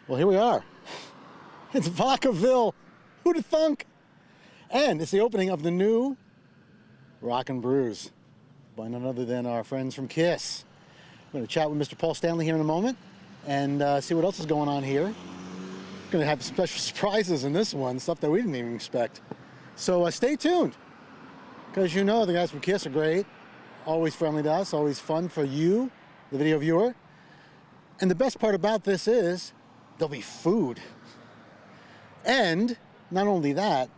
Well, here we are. It's Vacaville. Who'd have thunk? And it's the opening of the new Rock Brews by none other than our friends from KISS. We're going to chat with Mr. Paul Stanley here in a moment and see what else is going on here. We're going to have special surprises in this one, stuff that we didn't even expect. So stay tuned, because you know the guys from KISS are great, always friendly to us, always fun for you, the video viewer. And the best part about this is there'll be food. And not only that,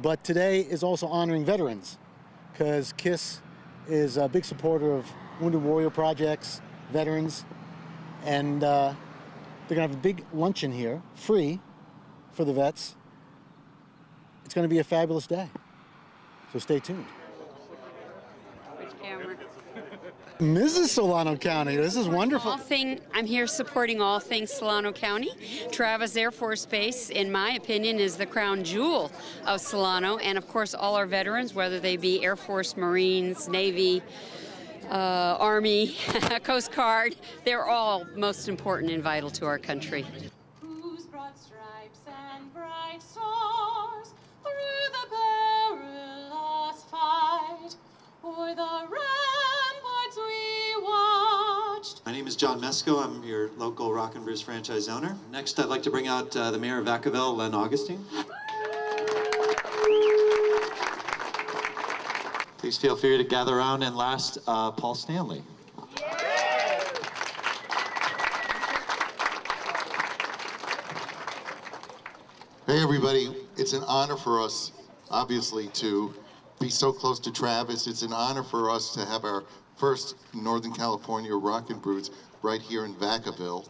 but today is also honoring veterans, because KISS is a big supporter of Wounded Warrior projects, veterans, and they're gonna have a big luncheon here, free, for the vets. It's gonna be a fabulous day, so stay tuned. Which camera? Mrs. Solano County, this is wonderful. I'm here supporting all things Solano County. Travis Air Force Base, in my opinion, is the crown jewel of Solano, and of course all our veterans, whether they be Air Force, Marines, Navy, Army, Coast Guard, they're all most important and vital to our country. Whose broad stripes and bright stars through the perilous fight o'er the ramparts we watched. My name is John Mesco. I'm your local Rock Brews franchise owner. Next, I'd like to bring out the Mayor of Vacaville, Len Augustine. Please feel free to gather around, and last, Paul Stanley. Hey everybody, it's an honor for us, obviously, to be so close to Travis. It's an honor for us to have our first Northern California Rock Brews right here in Vacaville.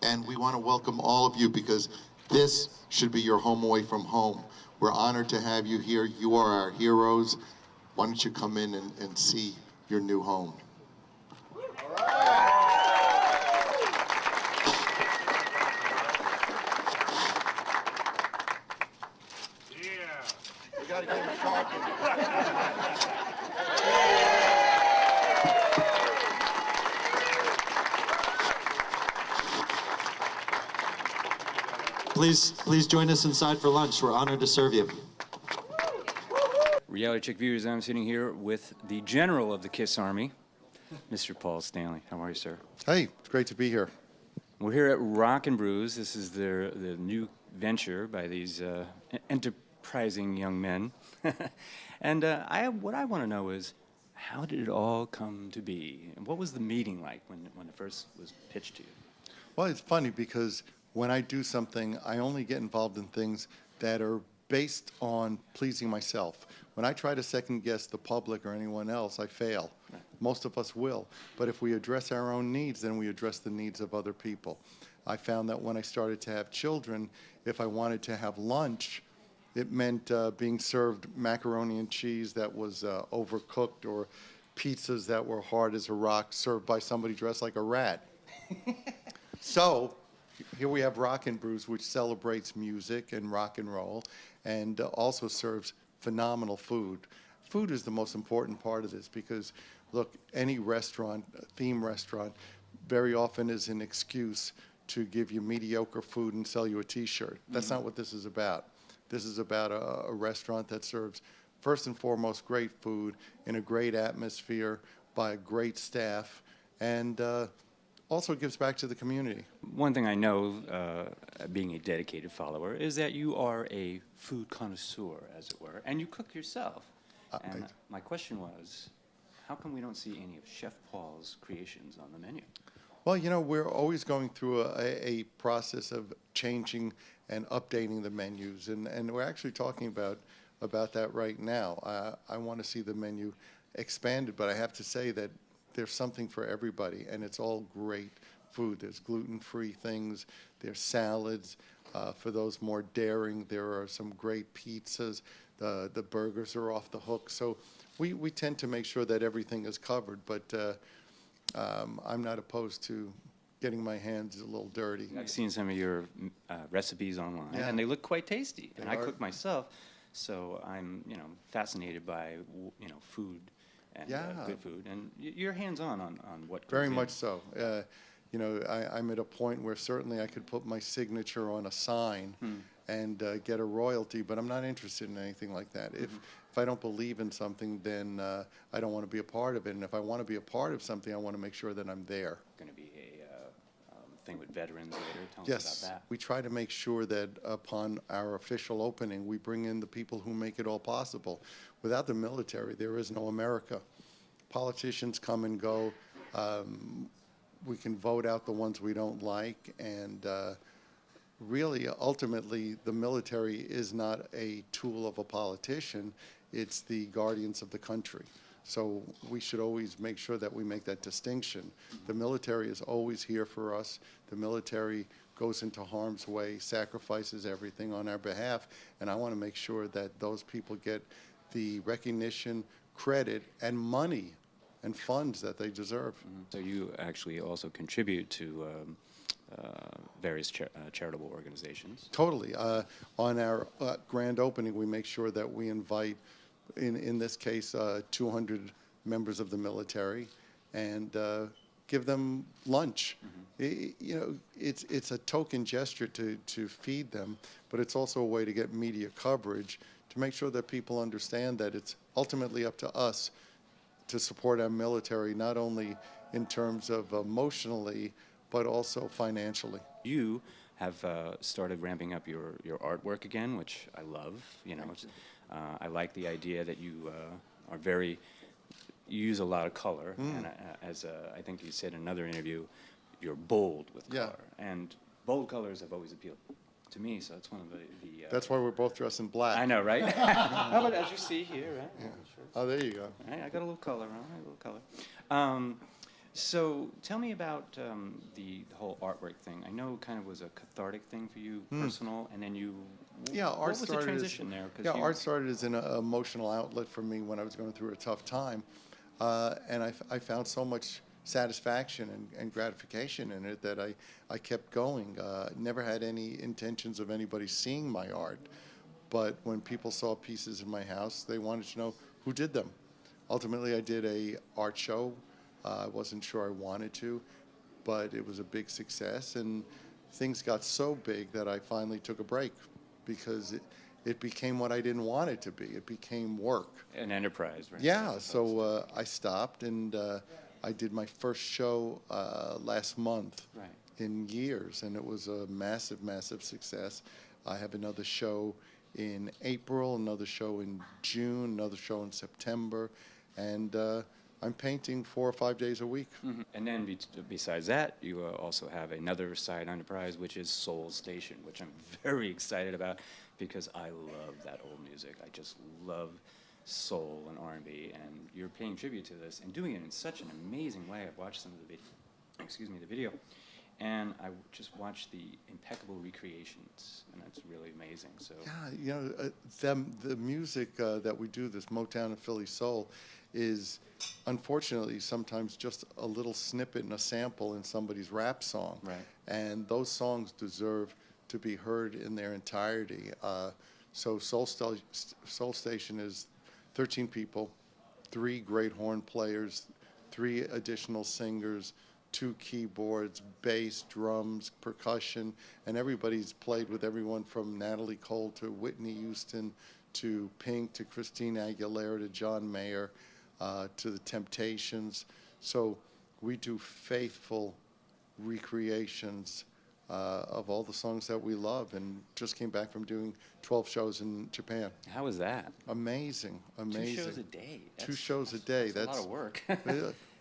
And we want to welcome all of you, because this should be your home away from home. We're honored to have you here. You are our heroes. Why don't you come in and see your new home? We gotta get him talking. Please join us inside for lunch. We're honored to serve you. Reality Check viewers, I'm sitting here with the General of the KISS Army, Mr. Paul Stanley. How are you, sir? Hey, it's great to be here. We're here at Rock Brews. This is the new venture by these enterprising young men. And what I want to know is, how did it all come to be? And what was the meeting like when it first was pitched to you? Well, it's funny, because when I do something, I only get involved in things that are based on pleasing myself. When I try to second guess the public or anyone else, I fail. Right. Most of us will. But if we address our own needs, then we address the needs of other people. I found that when I started to have children, if I wanted to have lunch, it meant being served macaroni and cheese that was overcooked, or pizzas that were hard as a rock served by somebody dressed like a rat. So here we have Rock Brews, which celebrates music and rock and roll, and also serves phenomenal food. Food is the most important part of this, because, look, any restaurant, theme restaurant, very often is an excuse to give you mediocre food and sell you a T-shirt. That's not what this is about. This is about a restaurant that serves, first and foremost, great food in a great atmosphere by a great staff, and also gives back to the community. One thing I know, being a dedicated follower, is that you are a food connoisseur, as it were, and you cook yourself. And my question was, how come we don't see any of Chef Paul's creations on the menu? Well, you know, we're always going through a process of changing and updating the menus, and we're actually talking about that right now. I want to see the menu expanded, but I have to say that there's something for everybody, and it's all great food. There's gluten-free things, there's salads. For those more daring, there are some great pizzas. The burgers are off the hook. So we tend to make sure that everything is covered, but I'm not opposed to getting my hands a little dirty. I've seen some of your recipes online, and they look quite tasty. And I cook myself, so I'm fascinated by food and good food. And you're hands-on on what goes Very in. much so. I'm at a point where certainly I could put my signature on a sign and get a royalty, but I'm not interested in anything like that. If I don't believe in something, then I don't want to be a part of it. And if I want to be a part of something, I want to make sure that I'm there. Going to be a thing with veterans later. Tell us Yes, about that. we try to make sure that upon our official opening, we bring in the people who make it all possible. Without the military, there is no America. Politicians come and go. We can vote out the ones we don't like, and really, ultimately, the military is not a tool of a politician. It's the guardians of the country. So we should always make sure that we make that distinction. The military is always here for us. The military goes into harm's way, sacrifices everything on our behalf, and I want to make sure that those people get the recognition, credit, and money and funds that they deserve. So you actually also contribute to various charitable organizations. Totally. On our grand opening, we make sure that we invite, in this case, 200 members of the military, and give them lunch. It's a token gesture to feed them, but it's also a way to get media coverage to make sure that people understand that it's ultimately up to us to support our military, not only in terms of emotionally, but also financially. You have started ramping up your artwork again, which I love. I like the idea that you are you use a lot of color, and as I think you said in another interview, you're bold with color, and bold colors have always appealed to me. So it's one of the That's why we're both dressed in black. I know, right? How about as you see here, right? Yeah. Oh, there you go. I got a little color, a little color. So tell me about the whole artwork thing. I know it kind of was a cathartic thing for you, personal, and then you. What was the transition there? Art started as an emotional outlet for me when I was going through a tough time, and I found so much satisfaction and gratification in it that I kept going. Never had any intentions of anybody seeing my art, but when people saw pieces in my house, they wanted to know who did them. Ultimately, I did a art show. I wasn't sure I wanted to, but it was a big success, and things got so big that I finally took a break because it became what I didn't want it to be. It became work. An enterprise, right? Yeah, so I stopped, and I did my first show last month in years, and it was a massive, massive success. I have another show in April, another show in June, another show in September, and I'm painting 4 or 5 days a week. And then besides that, you also have another side enterprise, which is Soul Station, which I'm very excited about because I love that old music. I just love soul and R&B, and you're paying tribute to this and doing it in such an amazing way. I've watched some of the video, and I just watched the impeccable recreations, and that's really amazing. So yeah, the music that we do, this Motown and Philly soul, is unfortunately sometimes just a little snippet and a sample in somebody's rap song. Right. And those songs deserve to be heard in their entirety. So Soul Station is 13 people, 3 great horn players, 3 additional singers, 2 keyboards, bass, drums, percussion, and everybody's played with everyone from Natalie Cole to Whitney Houston to Pink to Christina Aguilera to John Mayer. To the Temptations. So we do faithful recreations of all the songs that we love, and just came back from doing 12 shows in Japan. How was that? Amazing. 2 shows a day. 2 shows a day. That's a lot of work.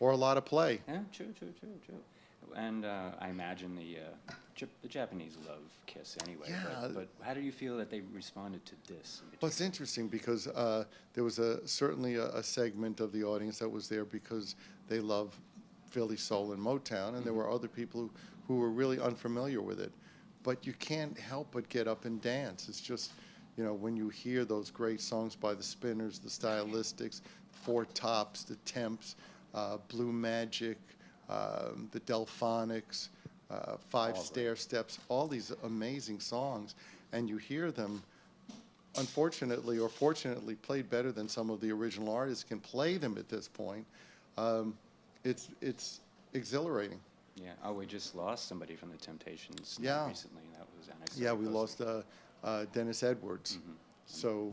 Or a lot of play. Yeah, true. And I imagine the Japanese love KISS anyway. Yeah. But how do you feel that they responded to this? Well, it's interesting because there was certainly a segment of the audience that was there because they love Philly soul and Motown, and there were other people who were really unfamiliar with it. But you can't help but get up and dance. It's just, when you hear those great songs by the Spinners, the Stylistics, Four Tops, the Temps, Blue Magic, the Delphonics, Five Stair Steps, all these amazing songs, and you hear them, unfortunately or fortunately, played better than some of the original artists can play them at this point. It's exhilarating. Yeah. Oh, we just lost somebody from the Temptations Yeah. recently. That was unexpected. Yeah, we lost Dennis Edwards. So,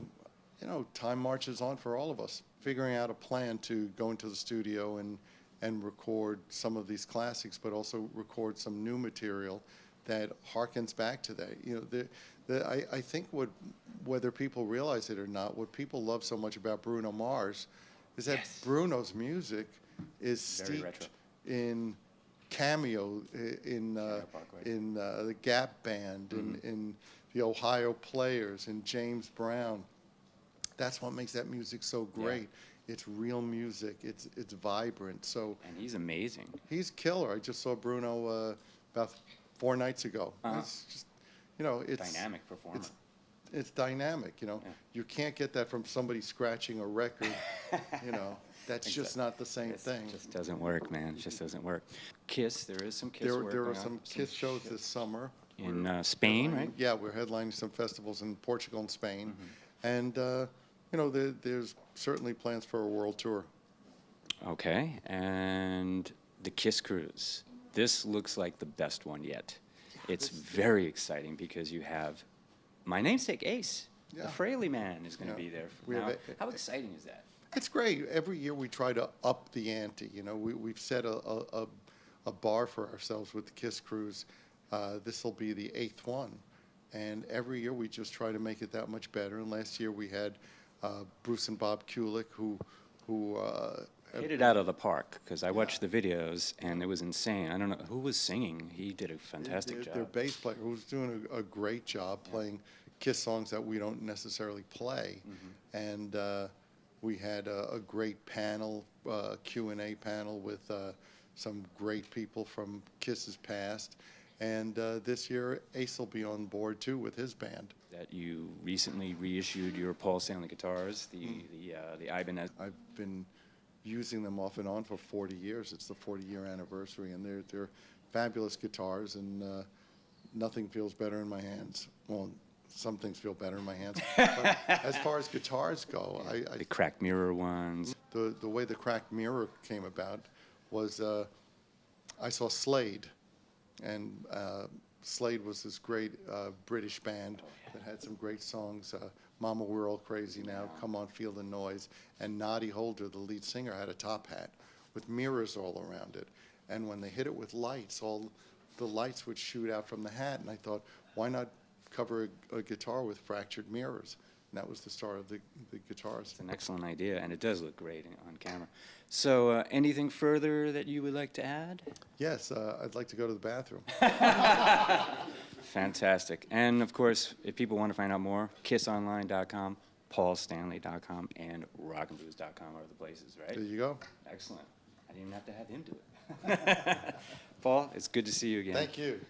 you know, time marches on for all of us. Figuring out a plan to go into the studio and record some of these classics, but also record some new material that harkens back to that. You know, I think whether people realize it or not, what people love so much about Bruno Mars is that Bruno's music is Very steeped retro. in Cameo, in the Gap Band, in the Ohio Players, in James Brown. That's what makes that music so great. It's real music. It's vibrant. So And he's amazing. he's killer. I just saw Bruno about 4 nights ago. It's just, you know, it's Dynamic performer. It's dynamic. You know, you can't get that from somebody scratching a record. You know, that's just not the same thing. It just doesn't work, man. It just doesn't work. KISS, there is some KISS work There are going on. some KISS shows this summer. In Spain, right? Yeah, we're headlining some festivals in Portugal and Spain, and you know, there's certainly plans for a world tour. Okay, and the KISS Cruise. This looks like the best one yet. It's very exciting because you have my namesake Ace, the Yeah. Fraley man, is going to Yeah. be there. We have How exciting is that? It's great. Every year we try to up the ante. You know, we've set a bar for ourselves with the KISS Cruise. This will be the 8th one, and every year we just try to make it that much better. And last year we had Bruce and Bob Kulick, who Hit it out of the park because I watched the videos and it was insane. I don't know who was singing. He did a fantastic job. Their bass player, who's doing a great job playing KISS songs that we don't necessarily play, and we had a great panel, Q&A panel with some great people from KISS's past. And this year, Ace will be on board too with his band. That you recently reissued your Paul Stanley guitars, the Ibanez. I've been using them off and on for 40 years. It's the 40-year anniversary, and they're fabulous guitars, and nothing feels better in my hands. Well, some things feel better in my hands. But as far as guitars go, The cracked mirror ones. the way the cracked mirror came about was I saw Slade, and Slade was this great British band that had some great songs. Mama, We're All Crazy Now, Come On, Feel the Noise. And Noddy Holder, the lead singer, had a top hat with mirrors all around it. And when they hit it with lights, all the lights would shoot out from the hat. And I thought, why not cover a guitar with fractured mirrors? And that was the start of the guitars. It's an excellent idea, and it does look great on camera. So anything further that you would like to add? Yes, I'd like to go to the bathroom. Fantastic. And, of course, if people want to find out more, kissonline.com, paulstanley.com, and rockandblues.com are the places, right? There you go. Excellent. I didn't even have to have him do it. Paul, it's good to see you again. Thank you.